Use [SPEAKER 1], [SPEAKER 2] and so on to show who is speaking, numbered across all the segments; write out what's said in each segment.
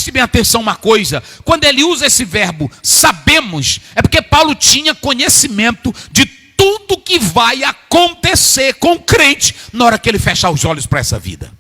[SPEAKER 1] preste bem atenção uma coisa. Quando ele usa esse verbo, sabemos, é porque Paulo tinha conhecimento de tudo que vai acontecer com o crente na hora que ele fechar os olhos para essa vida.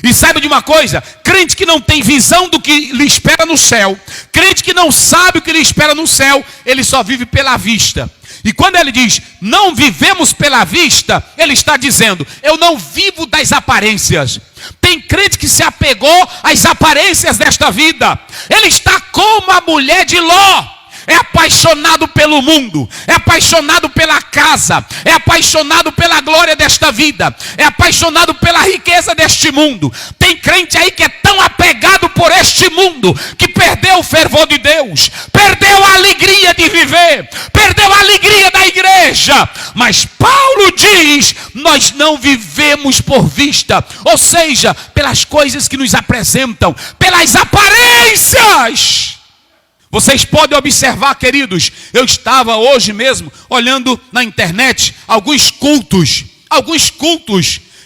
[SPEAKER 1] E saiba de uma coisa, crente que não tem visão do que lhe espera no céu, crente que não sabe o que lhe espera no céu, ele só vive pela vista. E quando ele diz, não vivemos pela vista, ele está dizendo, eu não vivo das aparências. Tem crente que se apegou às aparências desta vida. Ele está como a mulher de Ló. É apaixonado pelo mundo, é apaixonado pela casa, é apaixonado pela glória desta vida, é apaixonado pela riqueza deste mundo. Tem crente aí que é tão apegado por este mundo, que perdeu o fervor de Deus, perdeu a alegria de viver, perdeu a alegria da igreja. Mas Paulo diz, nós não vivemos por vista, ou seja, pelas coisas que nos apresentam, pelas aparências. Vocês podem observar, queridos, eu estava hoje mesmo olhando na internet alguns cultos,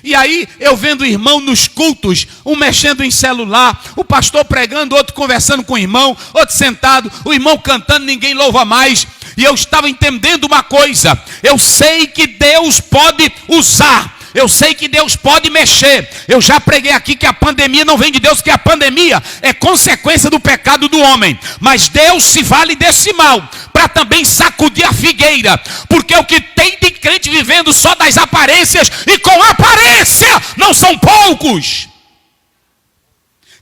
[SPEAKER 1] e aí eu vendo o irmão nos cultos, um mexendo em celular, o pastor pregando, outro conversando com o irmão, outro sentado, o irmão cantando, ninguém louva mais, e eu estava entendendo uma coisa, eu sei que Deus pode usar, eu sei que Deus pode mexer. Eu já preguei aqui que a pandemia não vem de Deus, que a pandemia é consequência do pecado do homem. Mas Deus se vale desse mal para também sacudir a figueira. Porque o que tem de crente vivendo só das aparências, e com aparência não são poucos.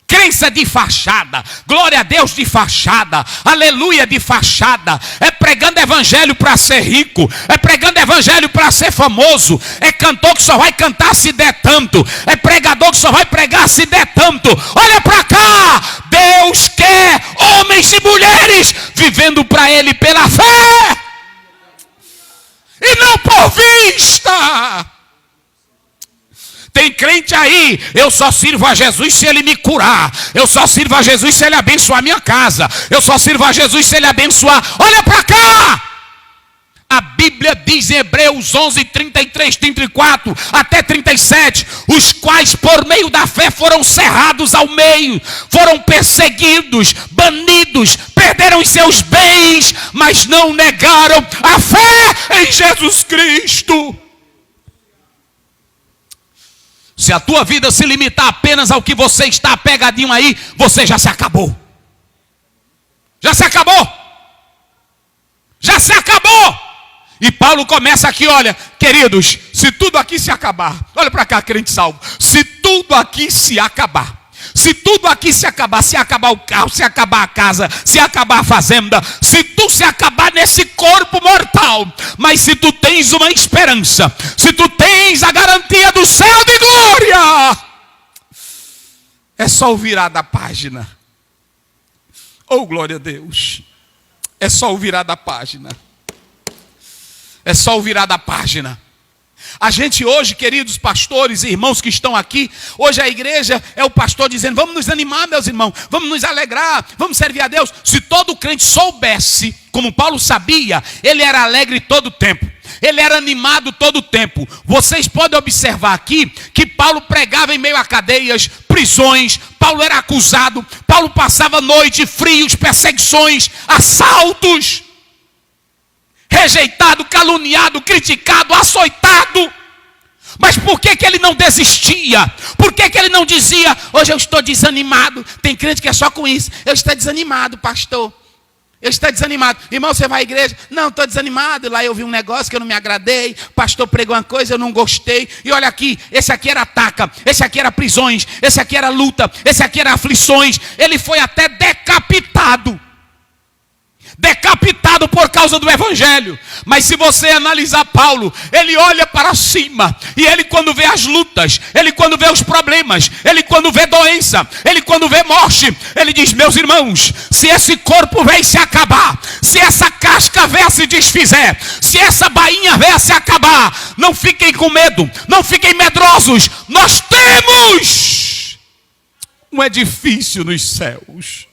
[SPEAKER 1] Crença de fachada, glória a Deus de fachada, aleluia de fachada, é pregando evangelho para ser rico, é pregando evangelho para ser famoso, é cantor que só vai cantar se der tanto, é pregador que só vai pregar se der tanto. Olha para cá, Deus quer homens e mulheres vivendo para Ele pela fé e não por vista. Tem crente aí, eu só sirvo a Jesus se Ele me curar. Eu só sirvo a Jesus se Ele abençoar a minha casa. Eu só sirvo a Jesus se Ele abençoar. Olha para cá! A Bíblia diz em Hebreus 11, 33, 34 até 37, os quais por meio da fé foram cerrados ao meio, foram perseguidos, banidos, perderam os seus bens, mas não negaram a fé em Jesus Cristo. Se a tua vida se limitar apenas ao que você está apegadinho aí, você já se acabou. Já se acabou. Já se acabou. E Paulo começa aqui, olha, queridos, se tudo aqui se acabar, olha para cá, crente salvo, se tudo aqui se acabar, se tudo aqui se acabar o carro, se acabar a casa, se acabar a fazenda, se tu se acabar nesse corpo mortal, mas se tu tens uma esperança, se tu tens a garantia do céu de glória, é só o virar da página. Oh, glória a Deus. É só o virar da página. É só o virar da página. A gente hoje, queridos pastores e irmãos que estão aqui, hoje a igreja é o pastor dizendo, vamos nos animar, meus irmãos, vamos nos alegrar, vamos servir a Deus. Se todo crente soubesse, como Paulo sabia, ele era alegre todo o tempo, ele era animado todo o tempo. Vocês podem observar aqui que Paulo pregava em meio a cadeias, prisões, Paulo era acusado, Paulo passava noite, frios, perseguições, assaltos, rejeitado, caluniado, criticado, açoitado. Mas por que ele não desistia? Por que ele não dizia, hoje eu estou desanimado? Tem crente que é só com isso, eu estou desanimado, pastor, eu estou desanimado. Irmão, você vai à igreja? Não, estou desanimado, lá eu vi um negócio que eu não me agradei, pastor pregou uma coisa, eu não gostei, e olha aqui, esse aqui era ataca, esse aqui era prisões, esse aqui era luta, esse aqui era aflições, ele foi até decapitado por causa do evangelho. Mas se você analisar Paulo, ele olha para cima, e ele quando vê as lutas, ele quando vê os problemas, ele quando vê doença, ele quando vê morte, ele diz, meus irmãos, se esse corpo vem se acabar, se essa casca vier se desfizer, se essa bainha vier se acabar, não fiquem com medo, não fiquem medrosos, nós temos um edifício nos céus.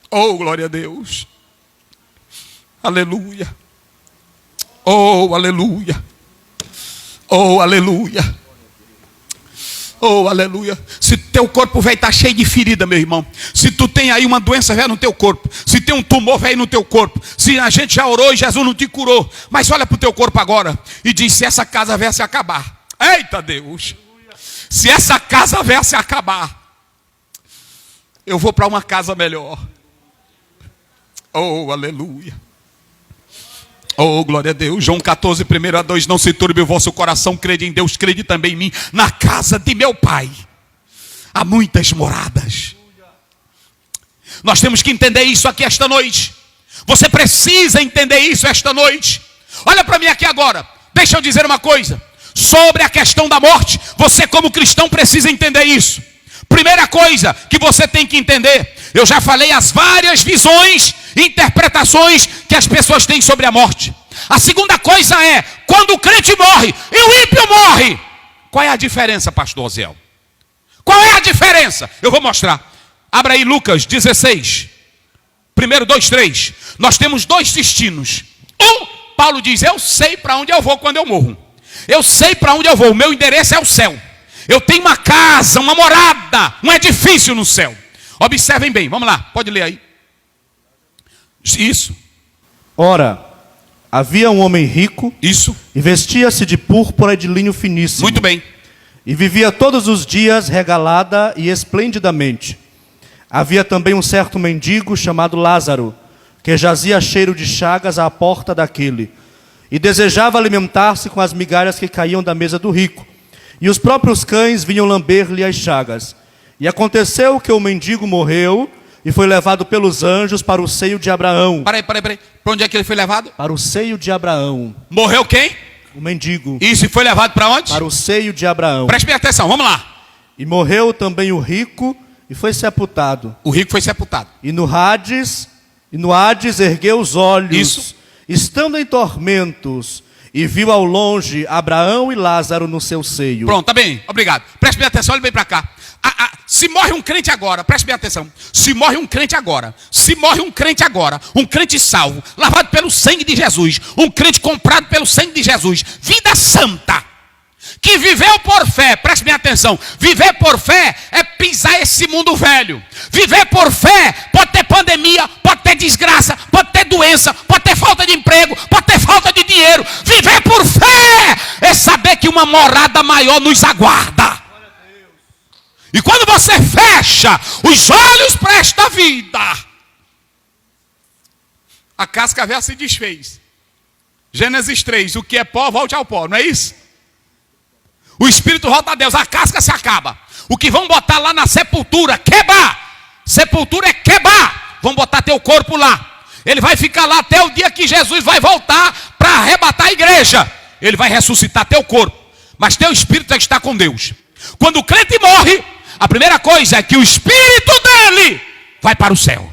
[SPEAKER 1] Oh, glória a Deus. Aleluia. Oh, aleluia. Oh, aleluia. Oh, aleluia. Se teu corpo velho está cheio de ferida, meu irmão. Se tu tem aí uma doença velha no teu corpo. Se tem um tumor velho no teu corpo. Se a gente já orou e Jesus não te curou. Mas olha para o teu corpo agora e diz: se essa casa vier se acabar. Eita Deus. Se essa casa vier se acabar, eu vou para uma casa melhor. Oh, aleluia. Oh, glória a Deus. João 14, 1-2. Não se turbe o vosso coração, crede em Deus, crede também em mim. Na casa de meu Pai há muitas moradas. Nós temos que entender isso aqui esta noite. Você precisa entender isso esta noite. Olha para mim aqui agora. Deixa eu dizer uma coisa. Sobre a questão da morte, você como cristão precisa entender isso. Primeira coisa que você tem que entender. Eu já falei as várias visões, interpretações que as pessoas têm sobre a morte. A segunda coisa é, quando o crente morre e o ímpio morre, qual é a diferença, pastor Oziel? Qual é a diferença? Eu vou mostrar. Abra aí Lucas 16. 1, 2, 3. Nós temos dois destinos. Paulo diz: eu sei para onde eu vou quando eu morro. Eu sei para onde eu vou, o meu endereço é o céu. Eu tenho uma casa, uma morada, um edifício no céu. Observem bem, vamos lá, pode ler aí. Isso.
[SPEAKER 2] Ora, havia um homem rico.
[SPEAKER 1] Isso.
[SPEAKER 2] E vestia-se de púrpura e de linho finíssimo.
[SPEAKER 1] Muito bem.
[SPEAKER 2] E vivia todos os dias regalada e esplendidamente. Havia também um certo mendigo chamado Lázaro, que jazia cheiro de chagas à porta daquele, e desejava alimentar-se com as migalhas que caíam da mesa do rico. E os próprios cães vinham lamber-lhe as chagas. E aconteceu que o mendigo morreu e foi levado pelos anjos para o seio de Abraão.
[SPEAKER 1] Peraí. Para onde é que ele foi levado?
[SPEAKER 2] Para o seio de Abraão.
[SPEAKER 1] Morreu quem?
[SPEAKER 2] O mendigo.
[SPEAKER 1] Isso, e foi levado para onde?
[SPEAKER 2] Para o seio de Abraão.
[SPEAKER 1] Preste bem atenção, vamos lá.
[SPEAKER 2] E morreu também o rico e foi sepultado.
[SPEAKER 1] O rico foi sepultado.
[SPEAKER 2] E no Hades ergueu os olhos.
[SPEAKER 1] Isso.
[SPEAKER 2] Estando em tormentos, e viu ao longe Abraão e Lázaro no seu seio.
[SPEAKER 1] Pronto, tá bem, obrigado. Preste bem atenção, olha bem para cá. Se morre um crente agora, preste bem atenção. Se morre um crente agora, um crente salvo, lavado pelo sangue de Jesus, um crente comprado pelo sangue de Jesus, vida santa, que viveu por fé, preste bem atenção. Viver por fé é pisar esse mundo velho. Viver por fé pode ter pandemia, pode ter desgraça, pode ter doença, pode ter falta de emprego, pode ter falta de dinheiro. Viver por fé é saber que uma morada maior nos aguarda. E quando você fecha os olhos para esta vida, a casca velha se desfez. Gênesis 3, o que é pó, volte ao pó, não é isso? O espírito volta a Deus, a casca se acaba. O que vão botar lá na sepultura, quebrar. Sepultura é quebrar. Vão botar teu corpo lá. Ele vai ficar lá até o dia que Jesus vai voltar para arrebatar a igreja. Ele vai ressuscitar teu corpo, mas teu espírito é que está com Deus. Quando o crente morre, a primeira coisa é que o espírito dele vai para o céu.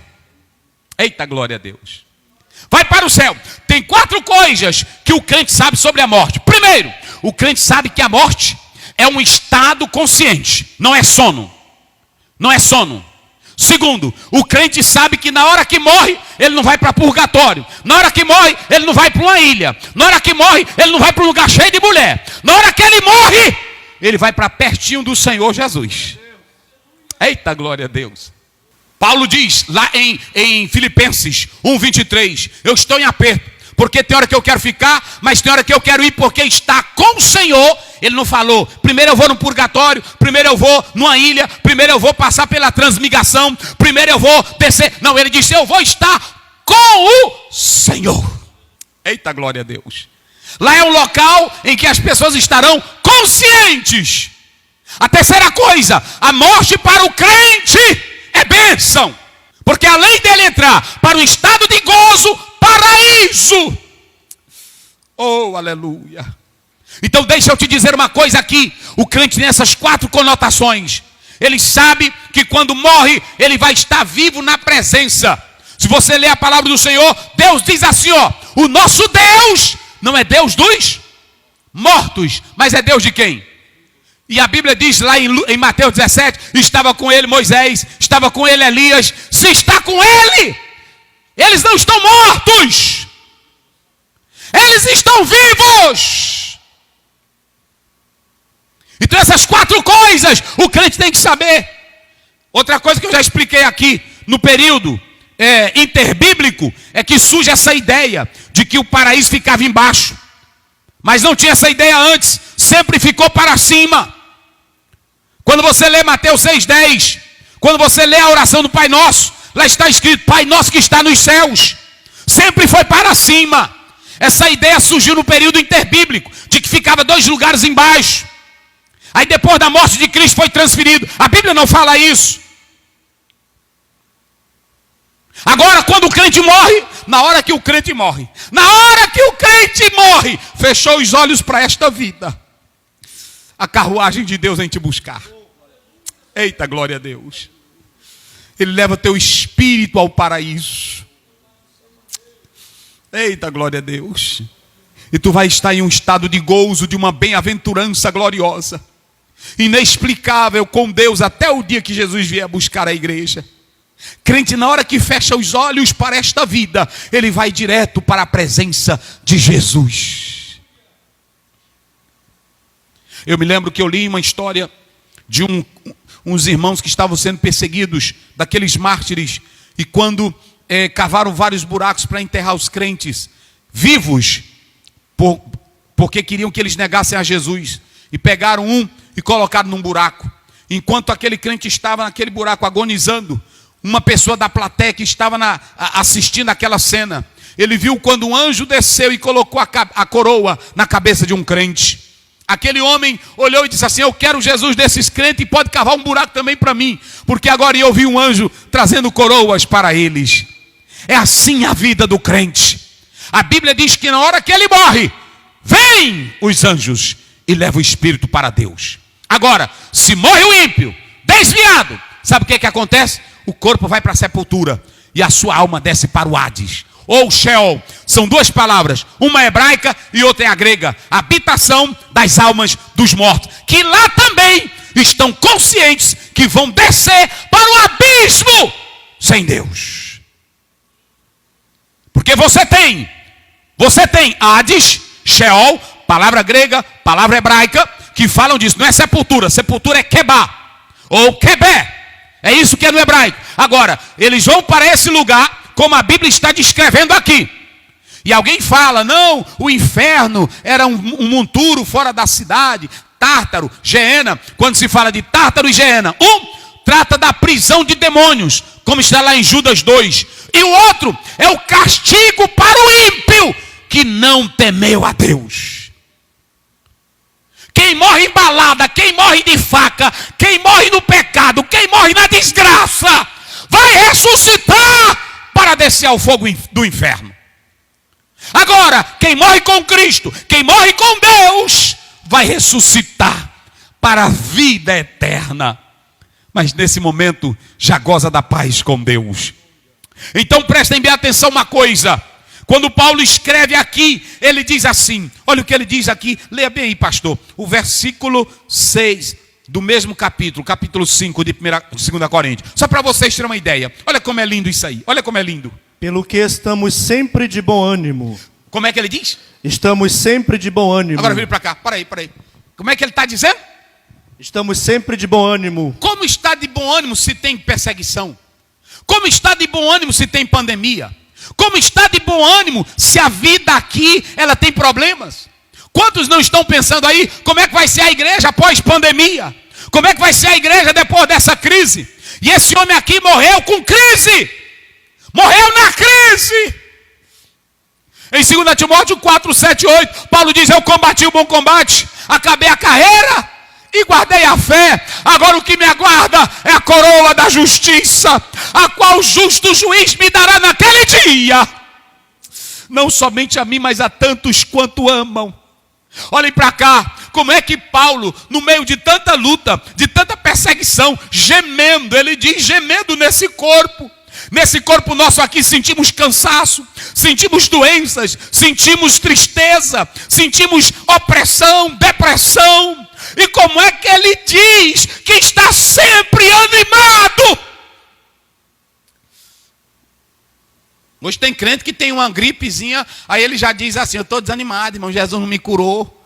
[SPEAKER 1] Eita, glória a Deus. Vai para o céu. Tem 4 coisas que o crente sabe sobre a morte. Primeiro, o crente sabe que a morte é um estado consciente, não é sono. Não é sono. Segundo, o crente sabe que na hora que morre, ele não vai para purgatório. Na hora que morre, ele não vai para uma ilha. Na hora que morre, ele não vai para um lugar cheio de mulher. Na hora que ele morre, ele vai para pertinho do Senhor Jesus. Eita, glória a Deus. Paulo diz lá em Filipenses 1:23, eu estou em aperto, porque tem hora que eu quero ficar, mas tem hora que eu quero ir porque está com o Senhor. Ele não falou, primeiro eu vou no purgatório, primeiro eu vou numa ilha, primeiro eu vou passar pela transmigração, primeiro eu vou descer. Não, ele disse, eu vou estar com o Senhor. Eita, glória a Deus. Lá é um local em que as pessoas estarão conscientes. A terceira coisa, a morte para o crente é bênção, porque além dele entrar para um estado de gozo, paraíso. Oh, aleluia. Então deixa eu te dizer uma coisa aqui. O crente tem essas 4 conotações. Ele sabe que quando morre, ele vai estar vivo na presença. Se você ler a palavra do Senhor, Deus diz assim, ó, o nosso Deus não é Deus dos mortos, mas é Deus de quem? E a Bíblia diz lá em Mateus 17, estava com ele Moisés, estava com ele Elias. Se está com ele, eles não estão mortos, eles estão vivos. Então essas 4 coisas o crente tem que saber. Outra coisa que eu já expliquei aqui no período interbíblico é que surge essa ideia de que o paraíso ficava embaixo. Mas não tinha essa ideia antes, sempre ficou para cima. Quando você lê Mateus 6,10, quando você lê a oração do Pai Nosso, lá está escrito: Pai Nosso que está nos céus. Sempre foi para cima. Essa ideia surgiu no período interbíblico, de que ficava 2 lugares embaixo. Aí depois da morte de Cristo foi transferido. A Bíblia não fala isso. Agora, quando o crente morre, na hora que o crente morre, fechou os olhos para esta vida, a carruagem de Deus vem te buscar. Eita, glória a Deus. Ele leva teu espírito ao paraíso. Eita, glória a Deus. E tu vai estar em um estado de gozo, de uma bem-aventurança gloriosa, inexplicável com Deus, até o dia que Jesus vier buscar a igreja. Crente, na hora que fecha os olhos para esta vida, ele vai direto para a presença de Jesus. Eu me lembro que eu li uma história de uns irmãos que estavam sendo perseguidos, daqueles mártires, e quando cavaram vários buracos para enterrar os crentes vivos, porque queriam que eles negassem a Jesus, e pegaram um e colocaram num buraco. Enquanto aquele crente estava naquele buraco agonizando, uma pessoa da plateia que estava assistindo aquela cena, ele viu quando um anjo desceu e colocou a coroa na cabeça de um crente. Aquele homem olhou e disse assim: eu quero Jesus desses crentes e pode cavar um buraco também para mim, porque agora eu vi um anjo trazendo coroas para eles. É assim a vida do crente. A Bíblia diz que na hora que ele morre, vem os anjos e leva o espírito para Deus. Agora, se morre o ímpio, desviado, sabe o que acontece? O corpo vai para a sepultura e a sua alma desce para o Hades, ou Sheol. São 2 palavras, uma hebraica e outra é a grega. Habitação das almas dos mortos, que lá também estão conscientes que vão descer para o abismo sem Deus. Porque você tem Hades, Sheol, palavra grega, palavra hebraica, que falam disso. Não é sepultura, sepultura é Kebá, ou Kebé. É isso que é no hebraico. Agora, eles vão para esse lugar, como a Bíblia está descrevendo aqui. E alguém fala: não, o inferno era um monturo fora da cidade, Tártaro, Geena. Quando se fala de Tártaro e Geena, trata da prisão de demônios, como está lá em Judas 2. E o outro é o castigo para o ímpio, que não temeu a Deus. Quem morre em balada, quem morre de faca, quem morre no pecado, quem morre na desgraça, vai ressuscitar para descer ao fogo do inferno. Agora, quem morre com Cristo, quem morre com Deus, vai ressuscitar para a vida eterna. Mas nesse momento já goza da paz com Deus. Então prestem bem atenção uma coisa. Quando Paulo escreve aqui, ele diz assim, olha o que ele diz aqui, leia bem aí, pastor, o versículo 6 do mesmo capítulo 5 de 2 Coríntios, só para vocês terem uma ideia. Olha como é lindo isso aí, olha como é lindo.
[SPEAKER 2] Pelo que estamos sempre de bom ânimo.
[SPEAKER 1] Como é que ele diz?
[SPEAKER 2] Estamos sempre de bom ânimo.
[SPEAKER 1] Agora vira para cá, para aí. Como é que ele está dizendo?
[SPEAKER 2] Estamos sempre de bom ânimo.
[SPEAKER 1] Como está de bom ânimo se tem perseguição? Como está de bom ânimo se tem pandemia? Como está de bom ânimo se a vida aqui, ela tem problemas? Quantos não estão pensando aí, como é que vai ser a igreja após pandemia? Como é que vai ser a igreja depois dessa crise? E esse homem aqui morreu com crise. Morreu na crise. Em 2 Timóteo 4, 7, 8, Paulo diz: eu combati o bom combate, acabei a carreira e guardei a fé. Agora o que me aguarda é a coroa da justiça, a qual o justo juiz me dará naquele dia. Não somente a mim, mas a tantos quanto amam. Olhem para cá, como é que Paulo, no meio de tanta luta, de tanta perseguição, gemendo, ele diz gemendo nesse corpo. Nesse corpo nosso aqui sentimos cansaço, sentimos doenças, sentimos tristeza, sentimos opressão, depressão. E como é que ele diz que está sempre animado? Hoje tem crente que tem uma gripezinha, aí ele já diz assim: eu estou desanimado, irmão, Jesus não me curou.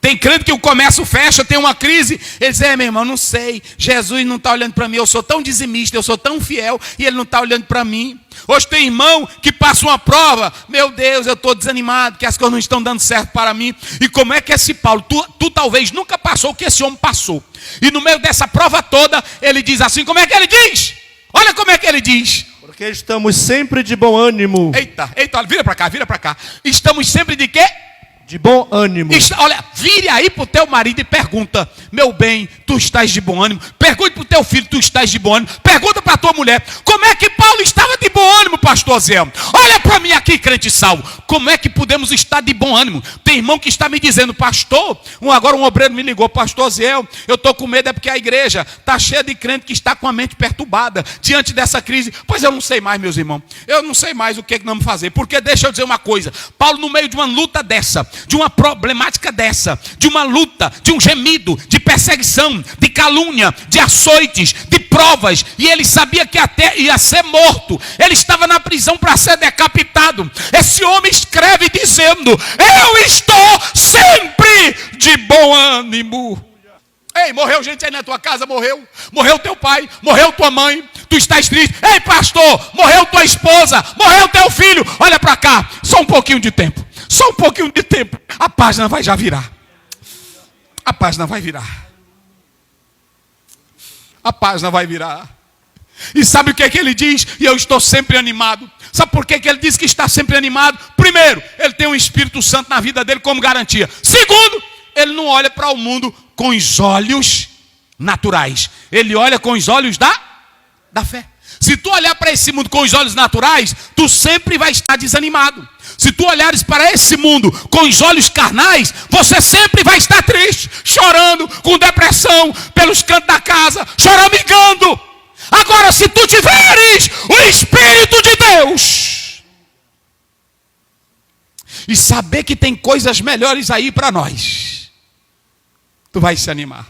[SPEAKER 1] Tem crente que o comércio fecha, tem uma crise. Ele diz, meu irmão, não sei. Jesus não está olhando para mim. Eu sou tão dizimista, eu sou tão fiel. E ele não está olhando para mim. Hoje tem irmão que passa uma prova. Meu Deus, eu estou desanimado, que as coisas não estão dando certo para mim. E como é que esse Paulo, tu talvez nunca passou o que esse homem passou. E no meio dessa prova toda, ele diz assim, como é que ele diz? Olha como é que ele diz.
[SPEAKER 2] Porque estamos sempre de bom ânimo.
[SPEAKER 1] Eita, vira para cá. Estamos sempre de quê?
[SPEAKER 2] De bom ânimo.
[SPEAKER 1] Olha, vire aí para o teu marido e pergunta, meu bem, tu estás de bom ânimo? Pergunte para o teu filho, tu estás de bom ânimo? Pergunta para a tua mulher, como é que Paulo estava de bom ânimo, pastor Zé? Olha para mim aqui, crente salvo, como é que podemos estar de bom ânimo? Tem irmão que está me dizendo, pastor, agora um obreiro me ligou, pastor Zé, eu estou com medo, é porque a igreja está cheia de crente que está com a mente perturbada diante dessa crise. Pois eu não sei mais, meus irmãos, eu não sei mais o que vamos fazer, porque deixa eu dizer uma coisa, Paulo no meio de uma luta dessa, de uma problemática dessa, de uma luta, de um gemido, de perseguição, de calúnia, de açoites, de provas, e ele sabia que até ia ser morto, ele estava na prisão para ser decapitado. Esse homem escreve dizendo, eu estou sempre de bom ânimo. Ei, morreu gente aí na tua casa, morreu teu pai, morreu tua mãe, tu estás triste. Ei, pastor, morreu tua esposa, morreu teu filho, olha para cá, só um pouquinho de tempo, a página vai já virar, a página vai virar, e sabe o que é que ele diz? E eu estou sempre animado. Sabe por que ele diz que está sempre animado? Primeiro, ele tem o Espírito Santo na vida dele como garantia. Segundo, ele não olha para o mundo com os olhos naturais. Ele olha com os olhos da fé. Se tu olhar para esse mundo com os olhos naturais, tu sempre vai estar desanimado. Se tu olhares para esse mundo com os olhos carnais, você sempre vai estar triste, chorando, com depressão, pelos cantos da casa, choramingando. Agora, se tu tiveres o Espírito de Deus e saber que tem coisas melhores aí para nós, tu vai se animar.